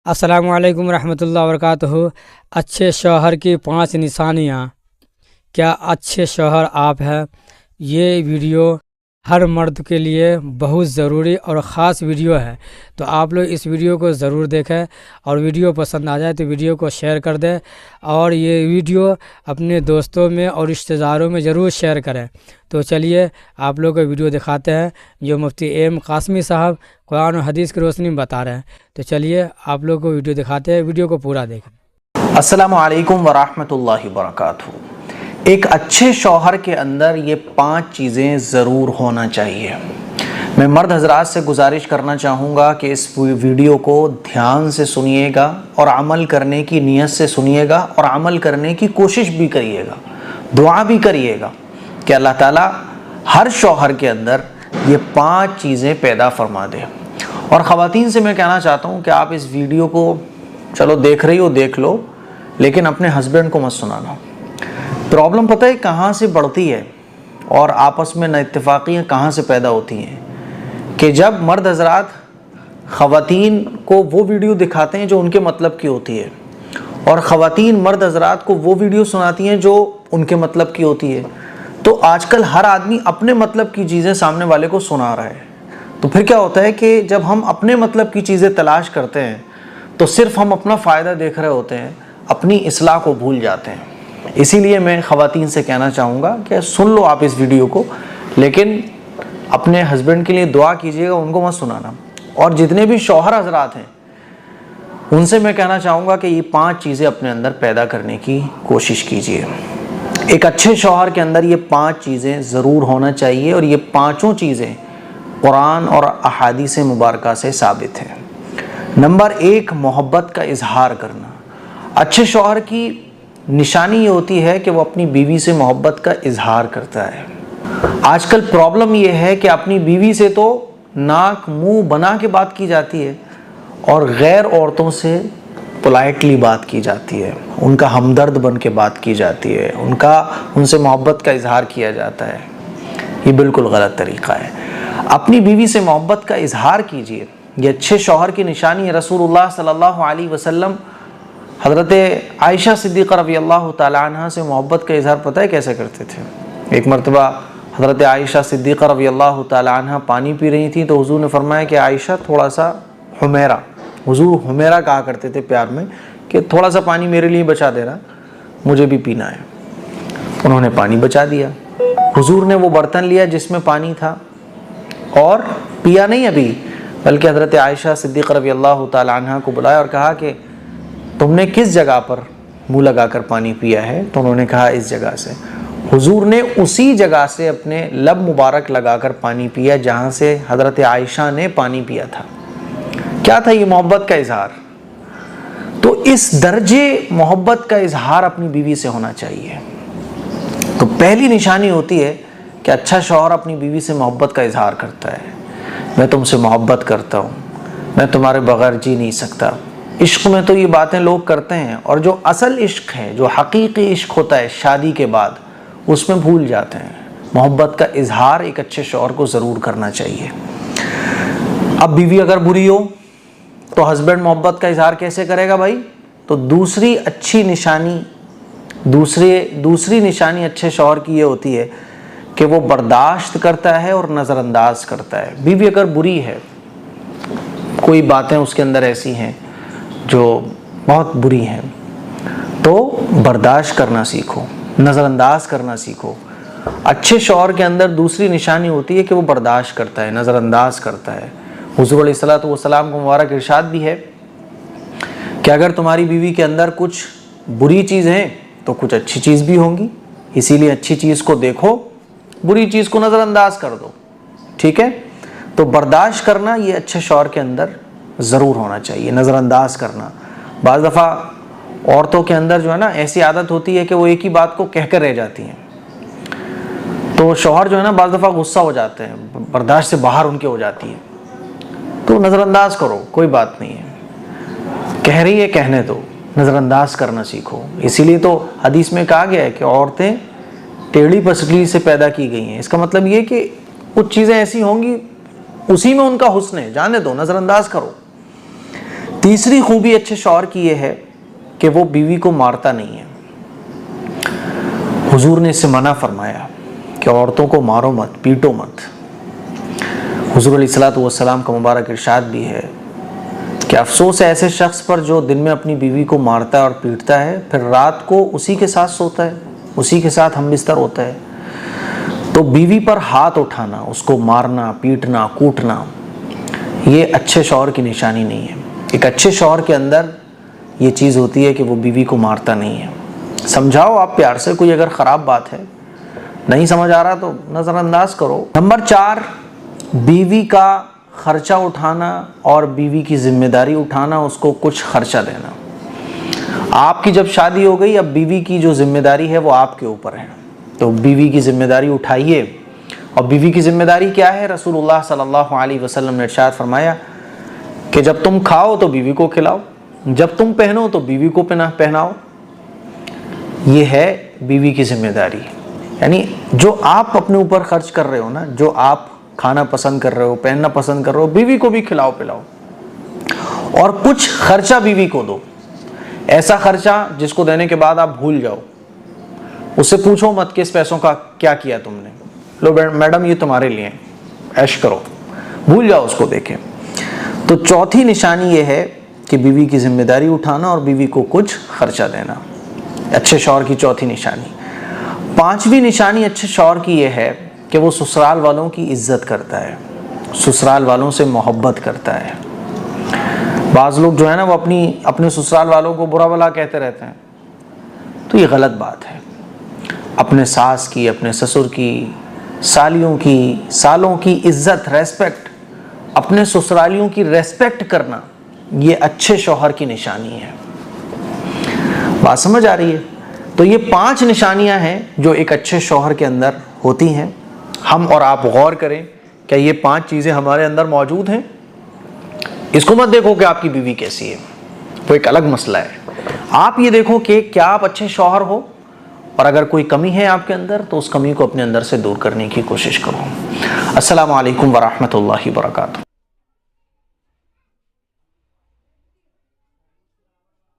अस्सलामु अलैकुम रहमतुल्लाहि व बरकातुहू। अच्छे शौहर की 5 निशानियाँ। क्या अच्छे शौहर आप हैं? ये वीडियो हर मर्द के लिए बहुत ज़रूरी और ख़ास वीडियो है, तो आप लोग इस वीडियो को ज़रूर देखें और वीडियो पसंद आ जाए तो वीडियो को शेयर कर दें और ये वीडियो अपने दोस्तों में और रिश्तेदारों में ज़रूर शेयर करें। तो चलिए आप लोग को वीडियो दिखाते हैं जो मुफ्ती एम कासमी साहब कुरान और हदीस की रोशनी में बता रहे हैं। तो चलिए आप लोग को वीडियो दिखाते हैं, वीडियो को पूरा देखें। अस्सलामु अलैकुम वरहमतुल्लाहि वबरकातुहू। एक अच्छे शौहर के अंदर ये 5 चीज़ें ज़रूर होना चाहिए। मैं मर्द हजरात से गुजारिश करना चाहूँगा कि इस वीडियो को ध्यान से सुनिएगा और अमल करने की नीयत से सुनिएगा और अमल करने की कोशिश भी करिएगा, दुआ भी करिएगा कि अल्लाह ताला हर शौहर के अंदर ये 5 चीज़ें पैदा फरमा दे। और ख़वातीन से मैं कहना चाहता हूँ कि आप इस वीडियो को चलो देख रही हो देख लो, लेकिन अपने हस्बैंड को मत सुनाना। प्रॉब्लम पता है कहाँ से बढ़ती है और आपस में नाइत्तेफाकियाँ कहाँ से पैदा होती हैं कि जब मर्द हजरात ख़वातीन को वो वीडियो दिखाते हैं जो उनके मतलब की होती है और ख़वातीन मर्द हजरात को वो वीडियो सुनाती हैं जो उनके मतलब की होती है, तो आजकल हर आदमी अपने मतलब की चीज़ें सामने वाले को सुना रहा है। तो फिर क्या होता है कि जब हम अपने मतलब की चीज़ें तलाश करते हैं तो सिर्फ हम अपना फ़ायदा देख रहे होते हैं, अपनी इस्लाह को भूल जाते हैं। इसीलिए मैं ख़वातीन से कहना चाहूँगा कि सुन लो आप इस वीडियो को, लेकिन अपने हस्बैंड के लिए दुआ कीजिएगा, उनको मत सुनाना। और जितने भी शौहर हजरात हैं उनसे मैं कहना चाहूँगा कि ये 5 चीज़ें अपने अंदर पैदा करने की कोशिश कीजिए। एक अच्छे शौहर के अंदर ये 5 चीज़ें ज़रूर होना चाहिए और ये 5 चीज़ें कुरान और अहादीस मुबारका से साबित हैं। नंबर 1, मोहब्बत का इजहार करना। अच्छे शौहर की निशानी ये होती है कि वो अपनी बीवी से मोहब्बत का इजहार करता है। आजकल प्रॉब्लम ये है कि अपनी बीवी से तो नाक मुंह बना के बात की जाती है और गैर औरतों से पोलाइटली बात की जाती है, उनका हमदर्द बन के बात की जाती है, उनसे मोहब्बत का इजहार किया जाता है। ये बिल्कुल गलत तरीक़ा है। अपनी बीवी से मोहब्बत का इजहार कीजिए, ये अच्छे शौहर की निशानी है। रसूलुल्लाह सल्लल्लाहु अलैहि वसल्लम हज़रत आयशा सिद्दीक़ा रज़ियल्लाहु ताला अन्हा से मोहब्बत का इजहार पता है कैसे करते थे? एक मरतबा हज़रत आयशा सिद्दीक़ा रज़ियल्लाहु ताला अन्हा पानी पी रही थी तो हुज़ूर ने फरमाया कि आयशा थोड़ा सा हुमैरा, हुज़ूर हुमैरा कहा करते थे प्यार में कि थोड़ा सा पानी मेरे लिए बचा देना, मुझे भी पीना है। उन्होंने पानी बचा दिया। हुज़ूर ने वो बर्तन लिया जिसमें पानी था और पिया नहीं अभी, बल्कि हज़रत आयशा सिद्दीक़ा रज़ियल्लाहु ताला अन्हा को बुलाया और कहा कि तुमने किस जगह पर मुँह लगाकर पानी पिया है? तो उन्होंने कहा इस जगह से। हुजूर ने उसी जगह से अपने लब मुबारक लगाकर पानी पिया जहाँ से हज़रत आयशा ने पानी पिया था। क्या था ये? मोहब्बत का इजहार। तो इस दर्जे मोहब्बत का इजहार अपनी बीवी से होना चाहिए। तो पहली निशानी होती है कि अच्छा शौहर अपनी बीवी से मोहब्बत का इजहार करता है। मैं तुमसे मोहब्बत करता हूँ, मैं तुम्हारे बगैर जी नहीं सकता। इश्क में तो ये बातें लोग करते हैं और जो असल इश्क है, जो हकीकी इश्क होता है शादी के बाद, उसमें भूल जाते हैं। मोहब्बत का इजहार एक अच्छे शौहर को ज़रूर करना चाहिए। अब बीवी अगर बुरी हो तो हस्बैंड मोहब्बत का इजहार कैसे करेगा भाई? तो दूसरी निशानी अच्छे शौहर की ये होती है कि वो बर्दाश्त करता है और नज़रअंदाज करता है। बीवी अगर बुरी है, कोई बातें उसके अंदर ऐसी हैं जो बहुत बुरी हैं, तो बर्दाश्त करना सीखो, नज़रअंदाज करना सीखो। अच्छे शौहर के अंदर दूसरी निशानी होती है कि वो बर्दाश्त करता है, नज़रअंदाज करता है। हुज़ूर अलैहिस्सलातु वस्सलाम को मुबारक इरशाद भी है कि अगर तुम्हारी बीवी के अंदर कुछ बुरी चीज़ है तो कुछ अच्छी चीज़ भी होंगी, इसीलिए अच्छी चीज़ को देखो, बुरी चीज़ को नज़रअंदाज कर दो। ठीक है? तो बर्दाश्त करना ये अच्छे शौहर के अंदर ज़रूर होना चाहिए, नज़रअंदाज करना। बाज़ दफ़ा औरतों के अंदर जो है ना ऐसी आदत होती है कि वो एक ही बात को कहकर रह जाती हैं, तो शौहर जो है ना बाज़ दफ़ा गुस्सा हो जाते हैं, बर्दाश्त से बाहर उनके हो जाती है। तो नज़रअंदाज करो, कोई बात नहीं है, कह रही है कहने दो, नज़रअंदाज करना सीखो। इसीलिए तो हदीस में कहा गया है कि औरतें टेढ़ी पसली से पैदा की गई हैं। इसका मतलब ये कि कुछ चीज़ें ऐसी होंगी उसी में उनका हुस्न है, जाने दो, नज़रअंदाज करो। तीसरी खूबी अच्छे शौहर की ये है कि वो बीवी को मारता नहीं है। हुजूर ने इससे मना फरमाया कि औरतों को मारो मत, पीटो मत। हुजूर अलैहिस्सलातु वस्सलाम का मुबारक इरशाद भी है कि अफसोस है ऐसे शख्स पर जो दिन में अपनी बीवी को मारता है और पीटता है, फिर रात को उसी के साथ सोता है, उसी के साथ हमबिस्तर होता है। तो बीवी पर हाथ उठाना, उसको मारना, पीटना, कूटना, ये अच्छे शौहर की निशानी नहीं है। एक अच्छे शौहर के अंदर ये चीज़ होती है कि वो बीवी को मारता नहीं है। समझाओ आप प्यार से, कोई अगर ख़राब बात है, नहीं समझ आ रहा तो नज़रअंदाज करो। नंबर 4, बीवी का खर्चा उठाना और बीवी की जिम्मेदारी उठाना, उसको कुछ खर्चा देना। आपकी जब शादी हो गई, अब बीवी की जो जिम्मेदारी है वो आपके ऊपर है, तो बीवी की जिम्मेदारी उठाइए। और बीवी की जिम्मेदारी क्या है? रसूलुल्लाह सल्लल्लाहु अलैहि वसल्लम ने इरशाद फरमाया कि जब तुम खाओ तो बीवी को खिलाओ, जब तुम पहनो तो बीवी को पहनाओ। ये है बीवी की जिम्मेदारी। यानी जो आप अपने ऊपर खर्च कर रहे हो ना, जो आप खाना पसंद कर रहे हो, पहनना पसंद कर रहे हो, बीवी को भी खिलाओ पिलाओ। और कुछ खर्चा बीवी को दो, ऐसा खर्चा जिसको देने के बाद आप भूल जाओ। उससे पूछो मत कि इस पैसों का क्या किया तुमने, लो मैडम ये तुम्हारे लिए, ऐश करो, भूल जाओ उसको देखें। तो चौथी निशानी ये है कि बीवी की जिम्मेदारी उठाना और बीवी को कुछ खर्चा देना, अच्छे शौहर की चौथी निशानी। 5वीं निशानी अच्छे शौहर की ये है कि वो ससुराल वालों की इज्जत करता है, ससुराल वालों से मोहब्बत करता है। बाज़ लोग जो है ना वो अपने ससुराल वालों को बुरा भला कहते रहते हैं, तो ये गलत बात है। अपने सास की, अपने ससुर की, सालियों की, सालों की इज्जत, रेस्पेक्ट, अपने ससुरालियों की रेस्पेक्ट करना, ये अच्छे शौहर की निशानी है। बात समझ आ रही है? तो ये 5 निशानियां हैं जो एक अच्छे शौहर के अंदर होती हैं। हम और आप गौर करें, क्या ये 5 चीज़ें हमारे अंदर मौजूद हैं? इसको मत देखो कि आपकी बीवी कैसी है, वो एक अलग मसला है। आप ये देखो कि क्या आप अच्छे शौहर हो, और अगर कोई कमी है आपके अंदर तो उस कमी को अपने अंदर से दूर करने की कोशिश करो। अस्सलामु अलैकुम वरहमतुल्लाहि वबरकातुहू।